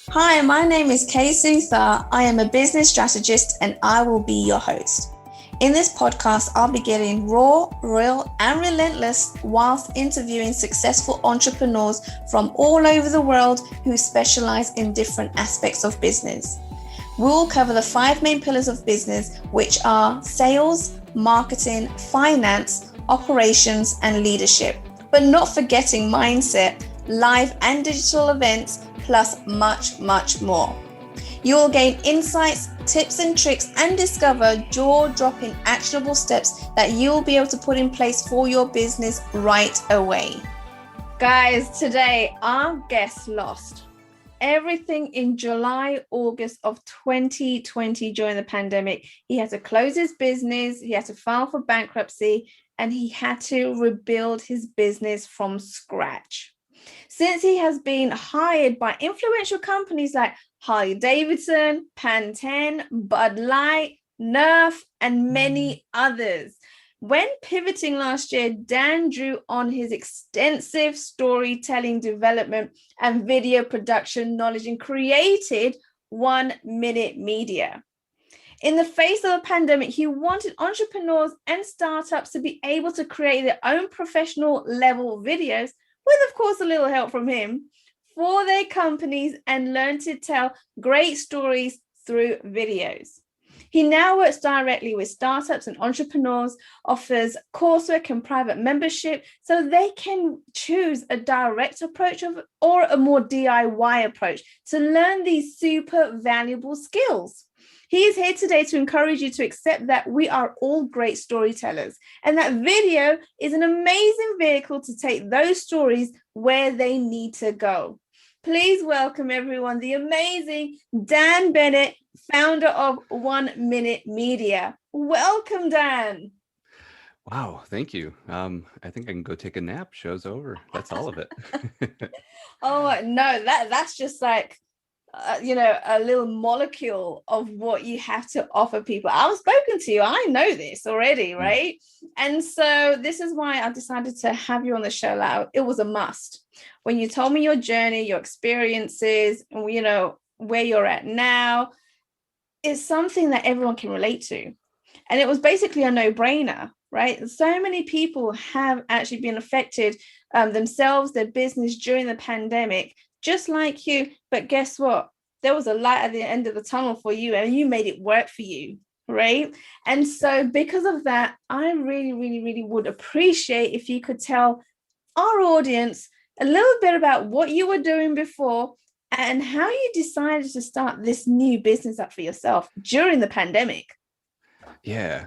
Hi, my name is Kay Sutha. I am a business strategist and I will be your host. In this podcast, I'll be getting raw, real, and relentless whilst interviewing successful entrepreneurs from all over the world who specialize in different aspects of business. We will cover the 5 main pillars of business, which are sales, marketing, finance, operations, and leadership, but not forgetting mindset, live and digital events, plus much, much more. You will gain insights, tips and tricks, and discover jaw-dropping actionable steps that you will be able to put in place for your business right away. Guys, today our guest lost everything in July, August of 2020 during the pandemic. He had to close his business, he had to file for bankruptcy, and he had to rebuild his business from scratch. Since he has been hired by influential companies like Harley Davidson, Pantene, Bud Light, Nerf, and many others. When pivoting last year, Dan drew on his extensive storytelling development and video production knowledge and created 1 Minute Media. In the face of a pandemic, he wanted entrepreneurs and startups to be able to create their own professional level videos, with, of course, a little help from him, for their companies and learn to tell great stories through videos. He now works directly with startups and entrepreneurs, offers coursework and private membership so they can choose a direct approach or a more DIY approach to learn these super valuable skills. He is here today to encourage you to accept that we are all great storytellers and that video is an amazing vehicle to take those stories where they need to go. Please welcome everyone, the amazing Dan Bennett, founder of 1 Minute Media. Welcome, Dan. Wow, thank you. I think I can go take a nap. Show's over. That's all of it. Oh, no, that's just like, a little molecule of what you have to offer people. I've spoken to you. I know this already, right? And so this is why I decided to have you on the show. Like, it was a must. When you told me your journey, your experiences, and where you're at now, is something that everyone can relate to. And it was basically a no-brainer, right? So many people have actually been affected themselves, their business during the pandemic, just like you. But guess what? There was a light at the end of the tunnel for you and you made it work for you, right? And so because of that, I really, really, really would appreciate if you could tell our audience a little bit about what you were doing before and how you decided to start this new business up for yourself during the pandemic. Yeah.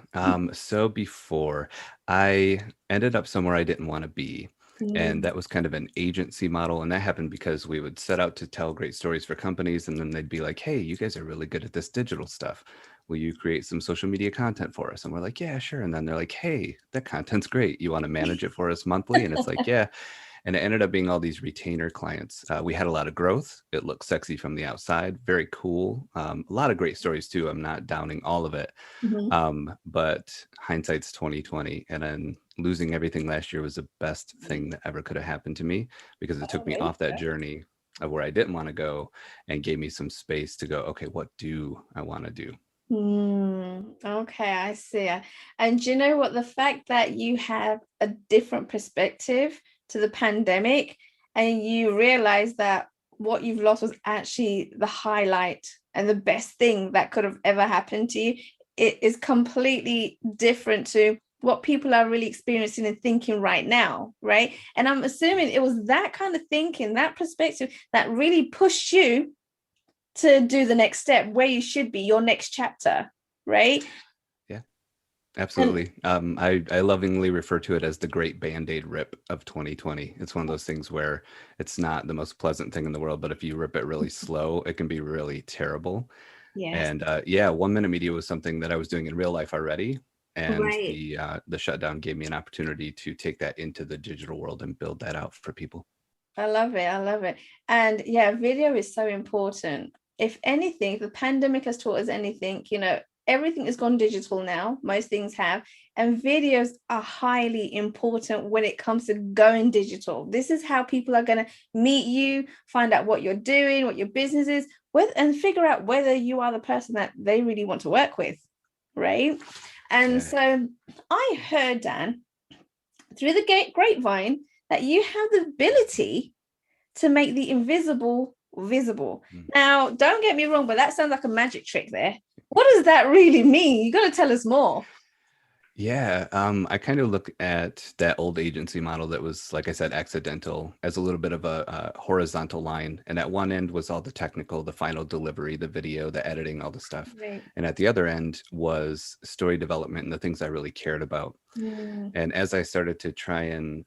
So before I ended up somewhere I didn't want to be. And that was kind of an agency model. And that happened because we would set out to tell great stories for companies. And then they'd be like, hey, you guys are really good at this digital stuff. Will you create some social media content for us? And we're like, yeah, sure. And then they're like, hey, that content's great. You want to manage it for us monthly? And it's like, yeah. And it ended up being all these retainer clients. We had a lot of growth. It looked sexy from the outside, very cool. A lot of great stories too. I'm not downing all of it. But hindsight's 2020. And then losing everything last year was the best thing that ever could have happened to me, because it took me off that journey of where I didn't want to go and gave me some space to go, okay, what do I want to do? Okay, I see. And you know what? The fact that you have a different perspective to the pandemic and you realize that what you've lost was actually the highlight and the best thing that could have ever happened to you, it is completely different to what people are really experiencing and thinking right now, right? And I'm assuming it was that kind of thinking, that perspective that really pushed you to do the next step where you should be, your next chapter, right? Yeah, absolutely. I lovingly refer to it as the great Band-Aid rip of 2020. It's one of those things where it's not the most pleasant thing in the world, but if you rip it really slow, it can be really terrible. Yes. And 1 Minute Media was something that I was doing in real life already. And Right. the shutdown gave me an opportunity to take that into the digital world and build that out for people. I love it. I love it. And yeah, video is so important. If anything, if the pandemic has taught us anything, everything has gone digital now. Most things have. And videos are highly important when it comes to going digital. This is how people are going to meet you, find out what you're doing, what your business is, and figure out whether you are the person that they really want to work with, right? And so I heard, Dan, through the grapevine, that you have the ability to make the invisible visible. Now, don't get me wrong, but that sounds like a magic trick there. What does that really mean? You got to tell us more. Yeah, I kind of look at that old agency model that was, like I said, accidental as a little bit of a horizontal line. And at one end was all the technical, the final delivery, the video, the editing, all the stuff. Right. And at the other end was story development and the things I really cared about. And as I started to try and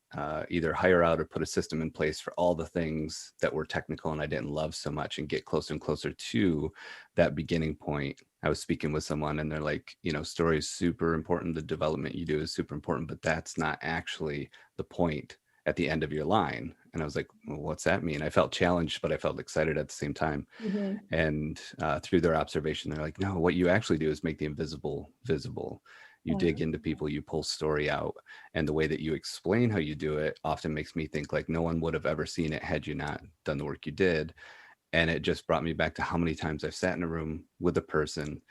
either hire out or put a system in place for all the things that were technical and I didn't love so much and get closer and closer to that beginning point, I was speaking with someone and they're like, story is super important. The development you do is super important, but that's not actually the point at the end of your line. And I was like, well, what's that mean? I felt challenged, but I felt excited at the same time. And through their observation, they're like, no, what you actually do is make the invisible visible. You dig into people, you pull story out. And the way that you explain how you do it often makes me think like no one would have ever seen it had you not done the work you did. And it just brought me back to how many times I've sat in a room with a person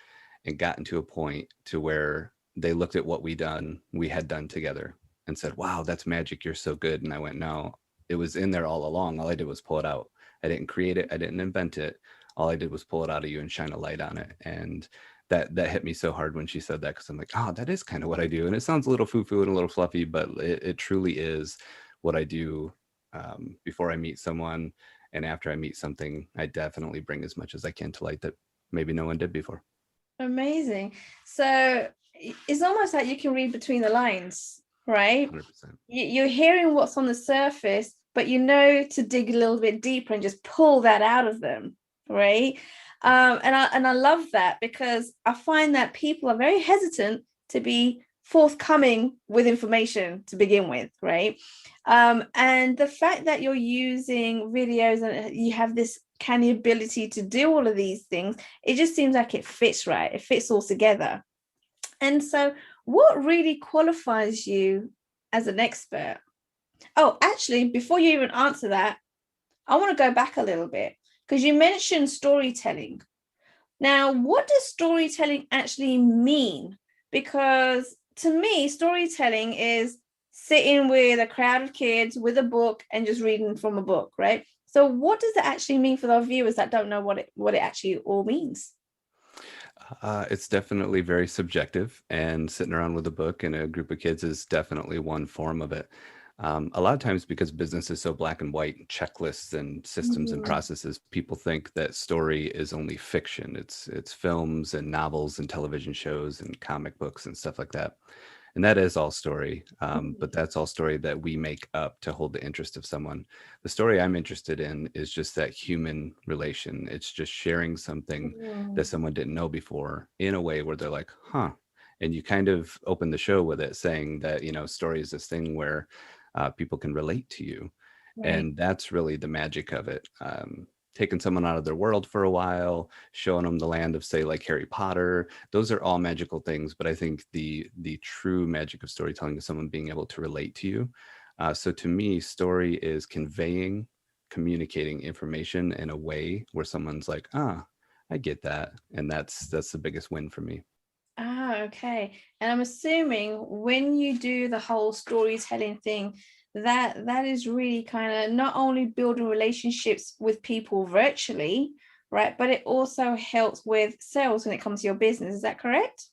and gotten to a point to where they looked at what we had done together and said, wow, that's magic. You're so good. And I went, no, it was in there all along. All I did was pull it out. I didn't create it. I didn't invent it. All I did was pull it out of you and shine a light on it. And that hit me so hard when she said that, because I'm like, oh, that is kind of what I do. And it sounds a little foo-foo and a little fluffy, but it truly is what I do before I meet someone. And after I meet something, I definitely bring as much as I can to light that maybe no one did before. Amazing. So it's almost like you can read between the lines, right? 100%. You're hearing what's on the surface, but you know to dig a little bit deeper and just pull that out of them, right? And I love that, because I find that people are very hesitant to be forthcoming with information to begin with, right? And the fact that you're using videos and you have this canny ability to do all of these things, it just seems like it fits right. It fits all together. And so what really qualifies you as an expert? Oh, actually, before you even answer that, I want to go back a little bit, because you mentioned storytelling. Now, what does storytelling actually mean? Because to me, storytelling is sitting with a crowd of kids with a book and just reading from a book, right? So what does that actually mean for our viewers that don't know what it actually all means? It's definitely very subjective, and sitting around with a book and a group of kids is definitely one form of it. A lot of times, because business is so black and white, checklists and systems and processes, people think that story is only fiction. It's films and novels and television shows and comic books and stuff like that. And that is all story, but that's all story that we make up to hold the interest of someone. The story I'm interested in is just that human relation. It's just sharing something that someone didn't know before in a way where they're like, huh. And you kind of open the show with it saying that, story is this thing where people can relate to you. Right. And that's really the magic of it. Taking someone out of their world for a while, showing them the land of, say, like Harry Potter. Those are all magical things, but I think the true magic of storytelling is someone being able to relate to you. So to me, story is communicating information in a way where someone's like, I get that. And that's the biggest win for me. Okay. And I'm assuming when you do the whole storytelling thing, that is really kind of not only building relationships with people virtually, right, but it also helps with sales when it comes to your business. Is that correct?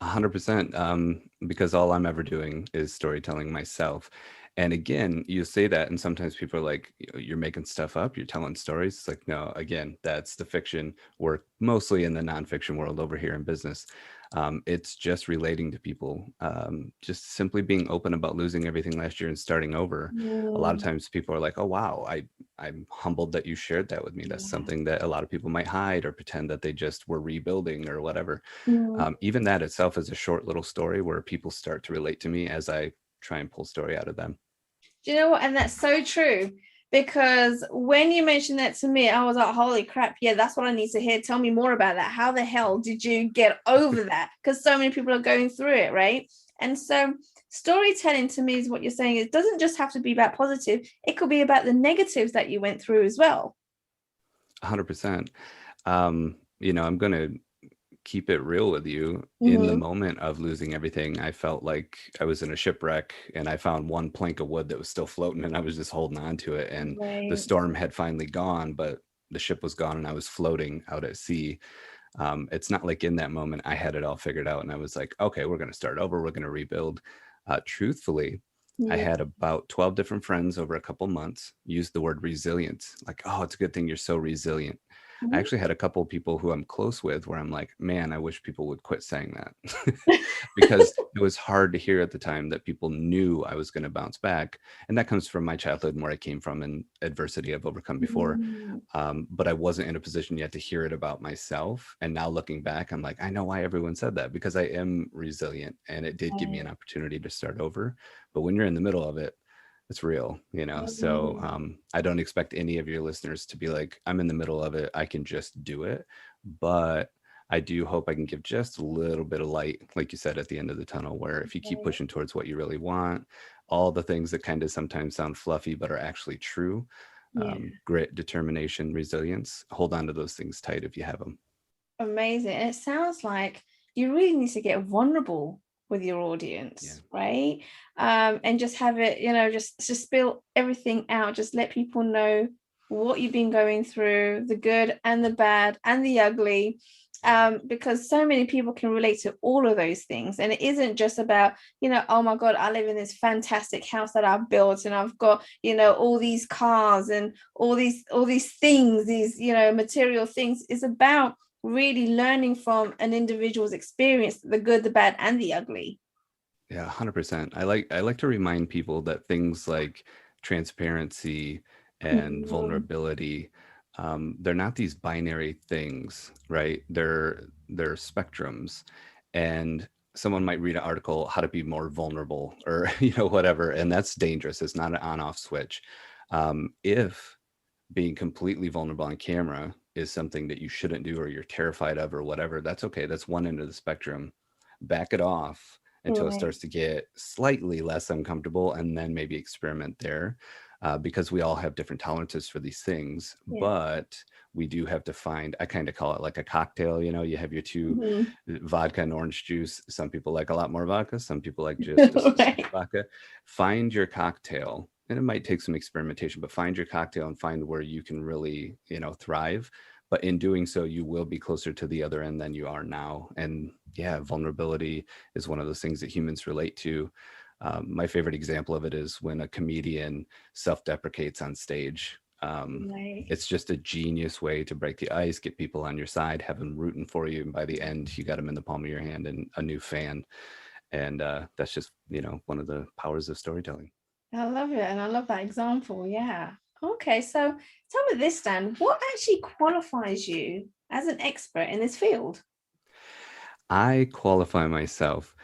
100%, because all I'm ever doing is storytelling myself. And again, you say that, and sometimes people are like, you're making stuff up, you're telling stories. It's like, no, again, that's the fiction. We're mostly in the nonfiction world over here in business. It's just relating to people, just simply being open about losing everything last year and starting over. A lot of times people are like, oh, wow, I'm humbled that you shared that with me. That's something that a lot of people might hide or pretend that they just were rebuilding or whatever. Even that itself is a short little story where people start to relate to me as I try and pull story out of them. Do you know what? And that's so true, because when you mentioned that to me, I was like, holy crap, yeah, that's what I need to hear. Tell me more about that. How the hell did you get over that? Because so many people are going through it, right? And so storytelling to me is what you're saying. It doesn't just have to be about positive. It could be about the negatives that you went through as well. 100%. I'm going to keep it real with you. In the Mm-hmm. moment of losing everything, I felt like I was in a shipwreck and I found one plank of wood that was still floating and I was just holding on to it. And the Right. storm had finally gone, but the ship was gone and I was floating out at sea. It's not like in that moment I had it all figured out and I was like, okay, we're going to start over. We're going to rebuild. Truthfully, I Yeah. had about 12 different friends over a couple months use the word resilience. Like, oh, it's a good thing you're so resilient. I actually had a couple of people who I'm close with where I'm like, man, I wish people would quit saying that because it was hard to hear at the time that people knew I was going to bounce back. And that comes from my childhood and where I came from and adversity I've overcome before. Mm. But I wasn't in a position yet to hear it about myself. And now looking back, I'm like, I know why everyone said that because I am resilient and it did give me an opportunity to start over. But when you're in the middle of it, it's real, so I don't expect any of your listeners to be like, I'm in the middle of it, I can just do it. But I do hope I can give just a little bit of light, like you said, at the end of the tunnel, where if you keep pushing towards what you really want, all the things that kind of sometimes sound fluffy but are actually true, Yeah. grit, determination, resilience, hold on to those things tight if you have them. Amazing. And it sounds like you really need to get vulnerable with your audience, right? And just have it, just spill everything out. Just let people know what you've been going through, the good and the bad and the ugly. Because so many people can relate to all of those things. And it isn't just about, oh my God, I live in this fantastic house that I've built and I've got, all these cars and all these things, these, material things. It's about really learning from an individual's experience, the good, the bad, and the ugly. Yeah, 100%. I like to remind people that things like transparency and Mhm. vulnerability, they're not these binary things, right? They're spectrums. And someone might read an article, how to be more vulnerable or whatever, and that's dangerous. It's not an on-off switch. If being completely vulnerable on camera is something that you shouldn't do or you're terrified of or whatever, that's okay. That's one end of the spectrum. Back it off until it Right. starts to get slightly less uncomfortable and then maybe experiment there, because we all have different tolerances for these things. Yeah. But we do have to find, I kind of call it like a cocktail. You have your two, Mhm. vodka and orange juice. Some people like a lot more vodka, some people like just a specific Right. vodka. Find your cocktail, and it might take some experimentation, but find your cocktail and find where you can really thrive. But in doing so, you will be closer to the other end than you are now. And yeah, vulnerability is one of those things that humans relate to. My favorite example of it is when a comedian self-deprecates on stage. Right. It's just a genius way to break the ice, get people on your side, have them rooting for you, and by the end you got them in the palm of your hand and a new fan. And that's just one of the powers of storytelling. I love it. And I love that example. Yeah. Okay. So tell me this, Dan, what actually qualifies you as an expert in this field? I qualify myself,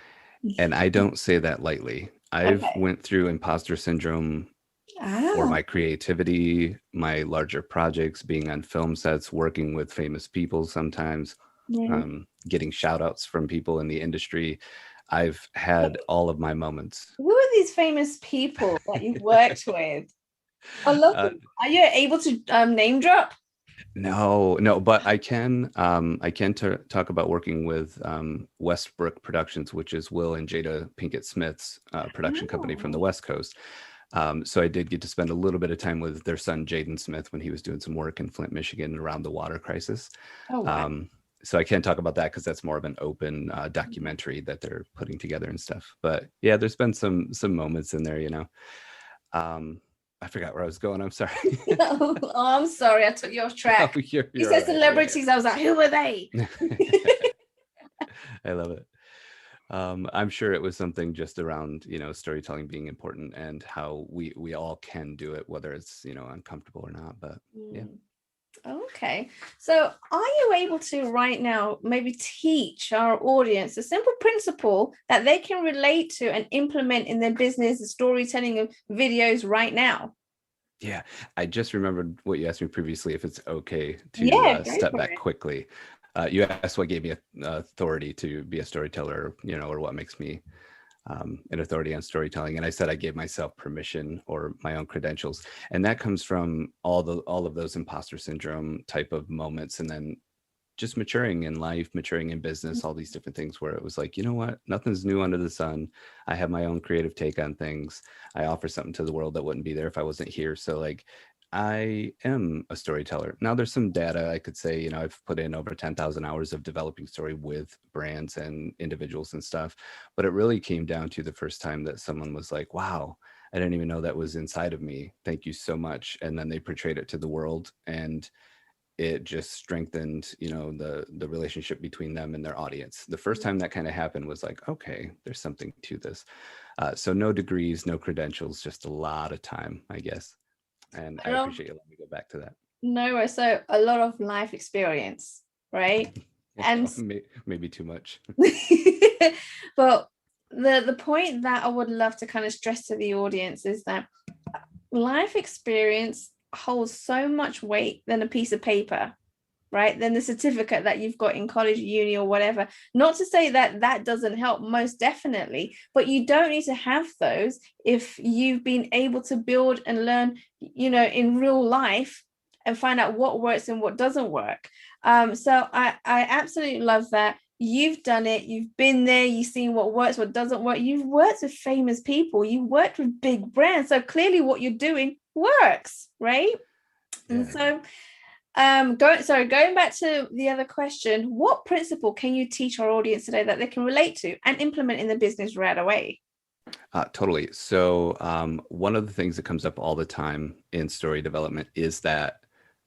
and I don't say that lightly. I've Okay. went through imposter syndrome for Ah, my creativity, my larger projects, being on film sets, working with famous people sometimes, yeah. getting shout outs from people in the industry. I've had all of my moments. Who are these famous people that you've worked with? I love Uh, them. Are you able to name drop? no, no, but I can talk about working with Westbrook Productions, which is Will and Jada Pinkett Smith's production company from the Oh, West Coast. So I did get to spend a little bit of time with their son, Jaden Smith, when he was doing some work in Flint, Michigan around the water crisis. oh wow. Um, so I can't talk about that because that's more of an open documentary that they're putting together and stuff. But yeah, there's been some moments in there. Um, I forgot where I was going. I'm sorry. Oh, I'm sorry, I took you off Oh, track. You you're all said right. Yeah, celebrities. I was like, who are they? yeah. I love it. I'm sure it was something just around, storytelling being important and how we all can do it, whether it's, uncomfortable or not. But yeah. Mm. Okay. So are you able to right now maybe teach our audience a simple principle that they can relate to and implement in their business, the storytelling of videos right now? Yeah, I just remembered what you asked me previously, if it's okay to Yeah, go step for back it. quickly. You asked what gave me authority to be a storyteller, or what makes me an authority on storytelling. And I said I gave myself permission or my own credentials. And that comes from all of those imposter syndrome type of moments. And then just maturing in life, maturing in business, all these different things where it was like, you know what, nothing's new under the sun. I have my own creative take on things. I offer something to the world that wouldn't be there if I wasn't here. So like, I am a storyteller. Now there's some data I could say, I've put in over 10,000 hours of developing story with brands and individuals and stuff. But it really came down to the first time that someone was like, wow, I didn't even know that was inside of me. Thank you so much. And then they portrayed it to the world. And it just strengthened, the relationship between them and their audience. The first time that kind of happened was like, okay, there's something to this. So no degrees, no credentials, just a lot of time, I guess. And I A lot of, appreciate you letting me go back to that. no, so a lot of life experience, right? And Maybe too much. but the point that I would love to kind of stress to the audience is that life experience holds so much weight than a piece of paper, right? Than the certificate that you've got in college, uni, or whatever. Not to say that that doesn't help, most definitely, but you don't need to have those if you've been able to build and learn, in real life, and find out what works and what doesn't work. So I absolutely love that. You've done it, you've been there, you've seen what works, what doesn't work. You've worked with famous people, you've worked with big brands, so clearly what you're doing works, right? And Yeah. so going back to the other question, what principle can you teach our audience today that they can relate to and implement in the business right away? Totally. So one of the things that comes up all the time in story development is that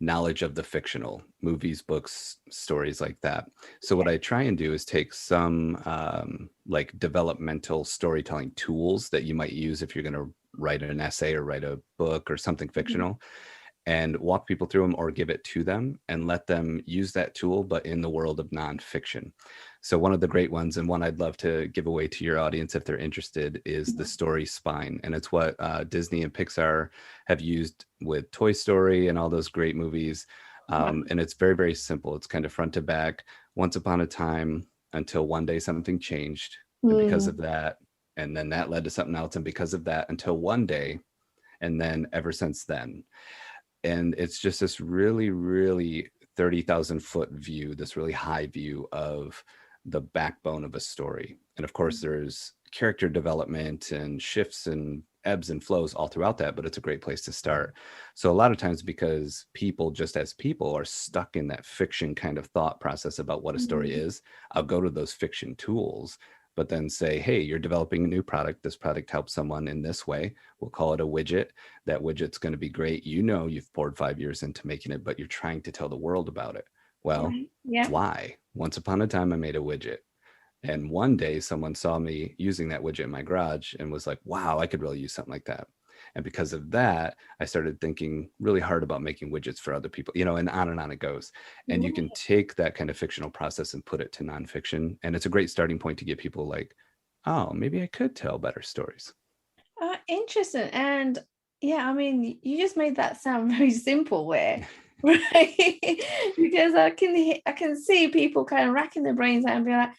knowledge of the fictional movies, books, stories like that. So what I try and do is take some like developmental storytelling tools that you might use if you're going to write an essay or write a book or something fictional, and walk people through them or give it to them and let them use that tool, but in the world of nonfiction. So one of the great ones, and one I'd love to give away to your audience if they're interested, is the story spine. And it's what Disney and Pixar have used with Toy Story and all those great movies. And it's very, very simple. It's kind of front to back. Once upon a time, until one day something changed. And because of that, and then that led to something else. And because of that, until one day, and then ever since then. And it's just this really, really 30,000 foot view, this really high view of the backbone of a story. And of course, there's character development and shifts and ebbs and flows all throughout that, but it's a great place to start. So a lot of times, because people just as people are stuck in that fiction kind of thought process about what a story is, I'll go to those fiction tools, but then say, hey, you're developing a new product. This product helps someone in this way. We'll call it a widget. That widget's going to be great. You've poured 5 years into making it, but you're trying to tell the world about it. Well, Yeah. why? Once upon a time, I made a widget. And one day someone saw me using that widget in my garage and was like, wow, I could really use something like that. And because of that, I started thinking really hard about making widgets for other people, and on it goes. And you can take that kind of fictional process and put it to nonfiction. And it's a great starting point to get people like, oh, maybe I could tell better stories. Interesting. And yeah, I mean, you just made that sound very simple there, right? Because I can see people kind of racking their brains out and be like,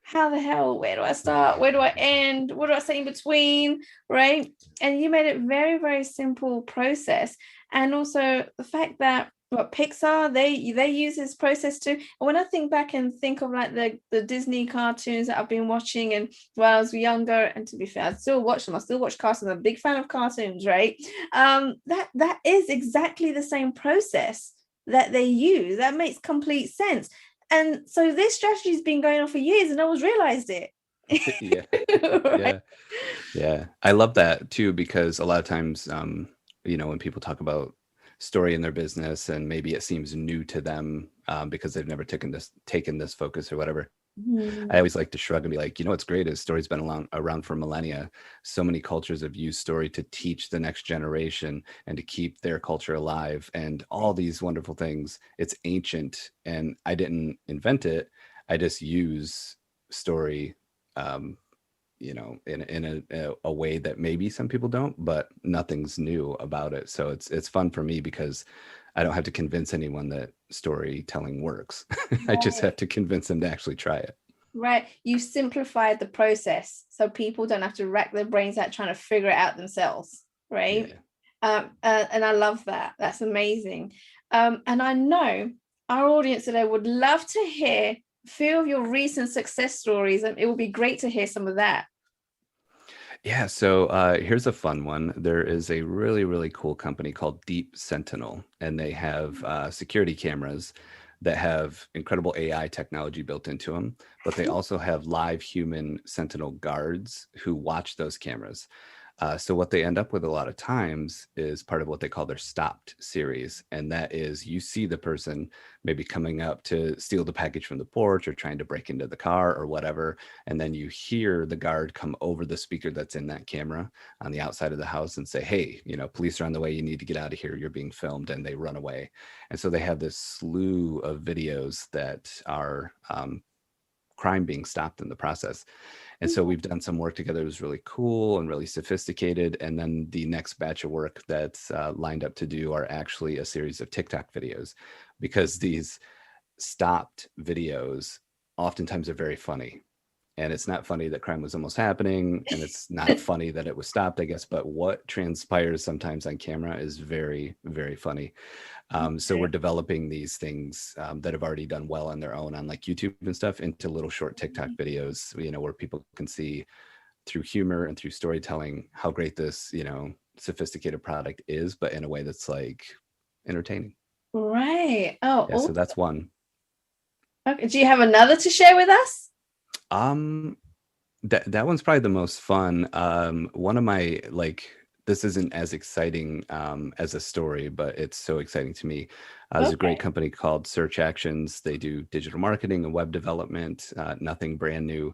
how the hell, where do I start? Where do I end? What do I say in between? Right. And you made it very, very simple process. And also the fact that Pixar, they use this process too. And when I think back and think of like the Disney cartoons that I've been watching, and when I was younger, and to be fair, I still watch them. I still watch cartoons. I'm a big fan of cartoons, right? That is exactly the same process that they use. That makes complete sense. And so this strategy has been going on for years, and no one's realized it. Yeah. Right? Yeah. Yeah. I love that too, because a lot of times, when people talk about story in their business and maybe it seems new to them because they've never taken this focus or whatever. I always like to shrug and be like, what's great is story's been around for millennia. So many cultures have used story to teach the next generation and to keep their culture alive and all these wonderful things. It's ancient and I didn't invent it. I just use story a way that maybe some people don't, but nothing's new about it. So it's fun for me because I don't have to convince anyone that storytelling works. I just Right. have to convince them to actually try it. Right. You simplified the process so people don't have to rack their brains out trying to figure it out themselves. Right. Yeah. And I love that. That's amazing. And I know our audience today would love to hear a few of your recent success stories, and it would be great to hear some of that. Yeah, so here's a fun one. There is a really, really cool company called Deep Sentinel, and they have security cameras that have incredible AI technology built into them, but they also have live human Sentinel guards who watch those cameras. So what they end up with a lot of times is part of what they call their stopped series. And that is you see the person maybe coming up to steal the package from the porch or trying to break into the car or whatever. And then you hear the guard come over the speaker that's in that camera on the outside of the house and say, hey, police are on the way. You need to get out of here. You're being filmed. And they run away. And so they have this slew of videos that are crime being stopped in the process. And so we've done some work together. It was really cool and really sophisticated. And then the next batch of work that's lined up to do are actually a series of TikTok videos, because these stopped videos oftentimes are very funny. And it's not funny that crime was almost happening, and it's not funny that it was stopped, I guess, but what transpires sometimes on camera is very, very funny. So we're developing these things that have already done well on their own on like YouTube and stuff into little short TikTok videos, where people can see through humor and through storytelling how great this, sophisticated product is, but in a way that's like entertaining. Right. Yeah, so that's one. Okay. Do you have another to share with us? Um, that one's probably the most fun. One of my this isn't as exciting as a story, but it's so exciting to me. There's a great company called Search Actions. They do digital marketing and web development, nothing brand new,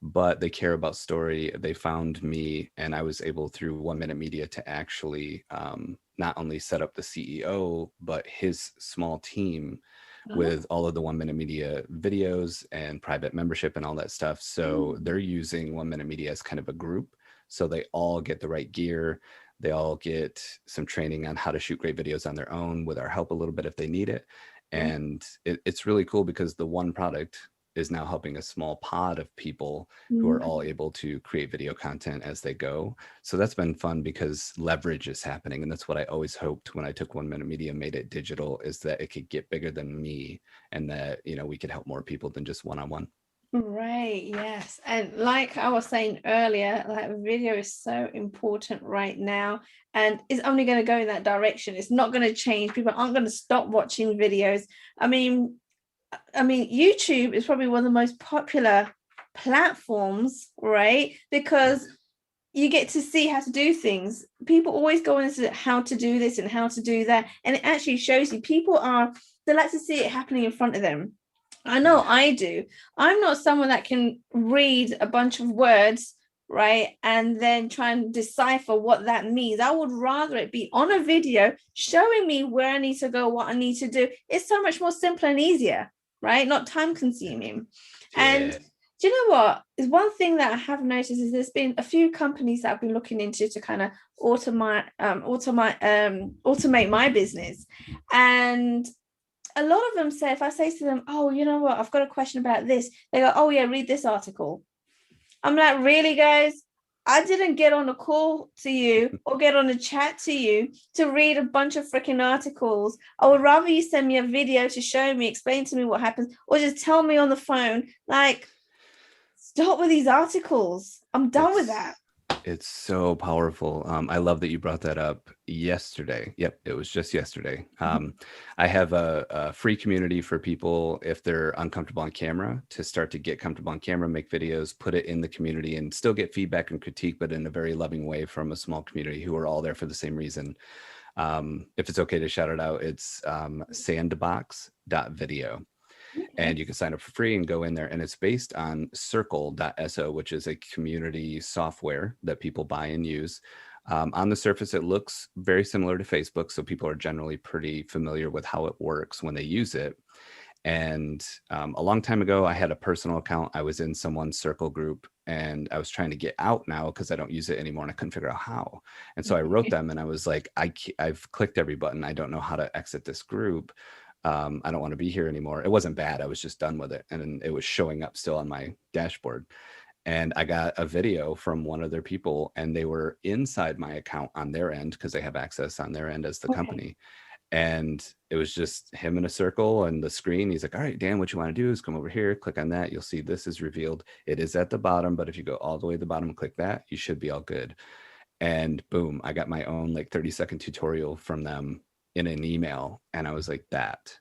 but they care about story. They found me, and I was able through 1 Minute Media to actually not only set up the CEO, but his small team with all of the 1 Minute Media videos and private membership and all that stuff. So they're using 1 Minute Media as kind of a group. So they all get the right gear. They all get some training on how to shoot great videos on their own with our help a little bit if they need it. And it's really cool because the one product is now helping a small pod of people who are all able to create video content as they go. So that's been fun because leverage is happening. And that's what I always hoped when I took 1 Minute Media and made it digital, is that it could get bigger than me, and that, we could help more people than just one-on-one. Right, yes. And like I was saying earlier, like video is so important right now, and it's only going to go in that direction. It's not going to change. People aren't going to stop watching videos. YouTube is probably one of the most popular platforms, right? Because you get to see how to do things. People always go into how to do this and how to do that, and it actually shows you they like to see it happening in front of them. I know I do. I'm not someone that can read a bunch of words, right, and then try and decipher what that means. I would rather it be on a video showing me where I need to go, what I need to do. It's so much more simple and easier, right? Not time consuming. And do you know what? Is one thing that I have noticed is there's been a few companies that I've been looking into to kind of automate my business. And a lot of them say, if I say to them, oh, you know what, I've got a question about this, they go, oh yeah, read this article. I'm like, really, guys? I didn't get on a call to you or get on a chat to you to read a bunch of freaking articles. I would rather you send me a video to show me, explain to me what happens, or just tell me on the phone, like, stop with these articles. I'm done with that. It's so powerful. I love that you brought that up yesterday. Yep, it was just yesterday. I have a free community for people, if they're uncomfortable on camera, to start to get comfortable on camera, make videos, put it in the community, and still get feedback and critique, but in a very loving way from a small community who are all there for the same reason. If it's okay to shout it out, it's sandbox.video. And you can sign up for free and go in there. And it's based on circle.so, which is a community software that people buy and use. On the surface, it looks very similar to Facebook. So people are generally pretty familiar with how it works when they use it. And a long time ago, I had a personal account. I was in someone's circle group, and I was trying to get out now because I don't use it anymore, and I couldn't figure out how. And so I wrote them, and I was like, I've clicked every button. I don't know how to exit this group. I don't want to be here anymore. It wasn't bad. I was just done with it. And it was showing up still on my dashboard. And I got a video from one of their people, and they were inside my account on their end because they have access on their end as the company. And it was just him in a circle and the screen. He's like, all right, Dan, what you want to do is come over here, click on that. You'll see this is revealed. It is at the bottom, but if you go all the way to the bottom and click that, you should be all good. And boom, I got my own like 30-second tutorial from them in an email. And I was like, that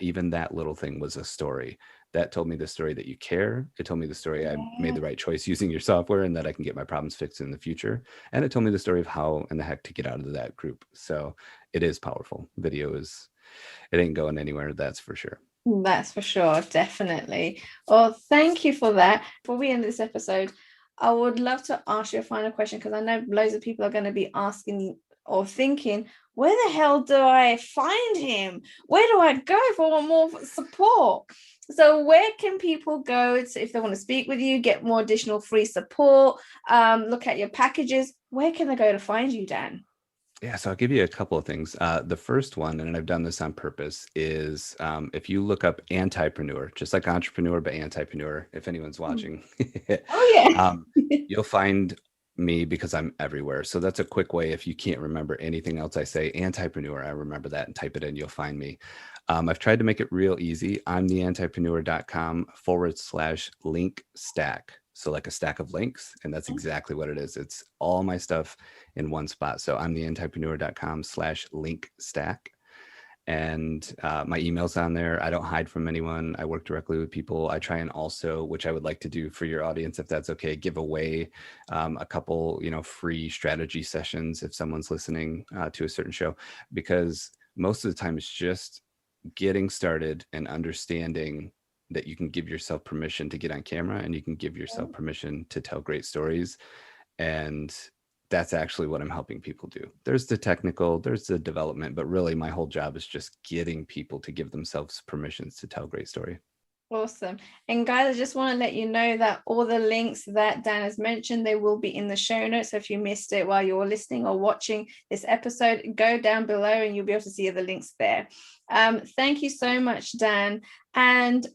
even that little thing was a story. That told me the story that you care. It told me the story I made the right choice using your software and that I can get my problems fixed in the future. And it told me the story of how in the heck to get out of that group. So it is powerful. Video it ain't going anywhere. That's for sure. That's for sure. Definitely. Well, thank you for that. Before we end this episode, I would love to ask you a final question, because I know loads of people are going to be asking or thinking, where the hell do I find him? Where do I go for more support? So where can people go if they want to speak with you, get more additional free support, look at your packages? Where can they go to find you, Dan? Yeah, so I'll give you a couple of things. The first one, and I've done this on purpose, is if you look up Antipreneur, just like entrepreneur, but Antipreneur, if anyone's watching, you'll find me because I'm everywhere. So that's a quick way. If you can't remember anything else I say, Antipreneur, I remember that and type it in, you'll find me. I've tried to make it real easy. I'm theantipreneur.com/link stack. So like a stack of links, and that's exactly what it is. It's all my stuff in one spot. So I'm theantipreneur.com/link stack. And my email's on there. I don't hide from anyone. I work directly with people. I try and also, which I would like to do for your audience, if that's okay, give away a couple, free strategy sessions if someone's listening to a certain show, because most of the time it's just getting started and understanding that you can give yourself permission to get on camera, and you can give yourself permission to tell great stories. And that's actually what I'm helping people do. There's the technical, there's the development, but really my whole job is just getting people to give themselves permissions to tell a great story. Awesome. And guys, I just want to let you know that all the links that Dan has mentioned, they will be in the show notes. So if you missed it while you're listening or watching this episode, go down below and you'll be able to see the links there. Thank you so much, Dan. And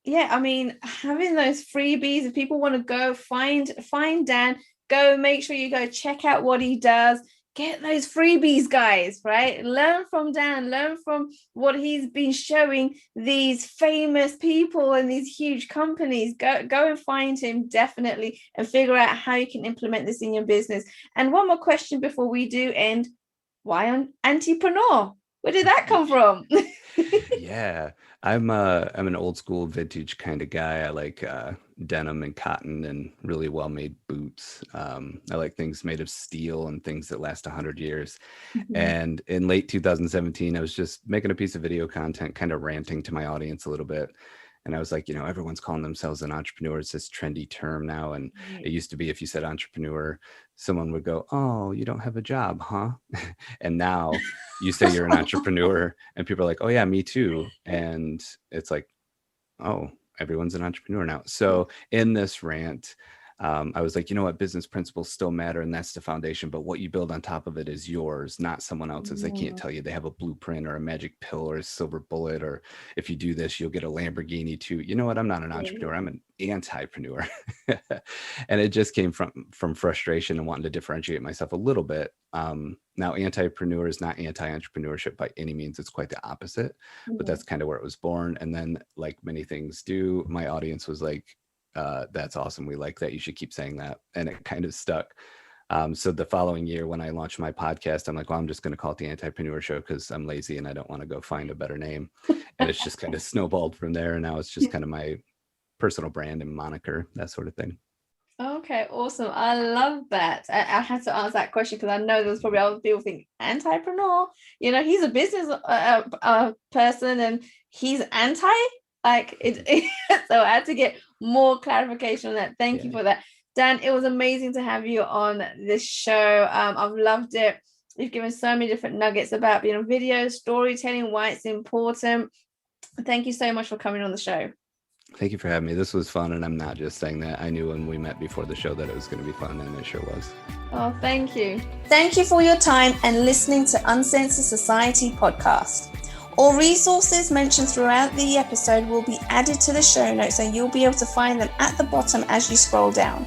yeah, I mean, having those freebies, if people want to go find Dan, go make sure you go check out what he does. Get those freebies, guys, right? Learn from Dan, learn from what he's been showing these famous people and these huge companies. Go and find him, definitely, and figure out how you can implement this in your business. And one more question before we do end. Why Antipreneur? Where did that come from? Yeah, I'm an old school vintage kind of guy. I like denim and cotton and really well-made boots. I like things made of steel and things that last 100 years. And in late 2017, I was just making a piece of video content, kind of ranting to my audience a little bit. And I was like, everyone's calling themselves an entrepreneur. It's this trendy term now. And it used to be, if you said entrepreneur, someone would go, oh, you don't have a job, huh? And now you say you're an entrepreneur and people are like, oh yeah, me too. And it's like, oh, everyone's an entrepreneur now. So in this rant, I was like, you know what, business principles still matter, and that's the foundation, but what you build on top of it is yours, not someone else's. They can't tell you they have a blueprint or a magic pill or a silver bullet, or if you do this, you'll get a Lamborghini too. You know what? I'm not an entrepreneur. I'm an antipreneur. And it just came from frustration and wanting to differentiate myself a little bit. Now, antipreneur is not anti-entrepreneurship by any means. It's quite the opposite, but that's kind of where it was born. And then, like many things do, my audience was like, that's awesome. We like that. You should keep saying that. And it kind of stuck. So the following year when I launched my podcast, I'm like, well, I'm just going to call it the Antipreneur Show because I'm lazy and I don't want to go find a better name. And it's just kind of snowballed from there. And now it's just kind of my personal brand and moniker, that sort of thing. Okay, awesome. I love that. I had to ask that question because I know there's probably other people think antipreneur. He's a business person and he's anti. Like it, so I had to get more clarification on that. Thank you for that, Dan. It was amazing to have you on this show. I've loved it. You've given so many different nuggets about being on video, storytelling, why it's important. Thank you so much for coming on the show. Thank you for having me. This was fun, and I'm not just saying that. I knew when we met before the show that it was going to be fun, and it sure was. Oh, thank you. Thank you for your time and listening to Uncensored Society podcast. All resources mentioned throughout the episode will be added to the show notes, and you'll be able to find them at the bottom as you scroll down.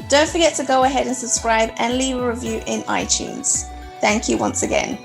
Don't forget to go ahead and subscribe and leave a review in iTunes. Thank you once again.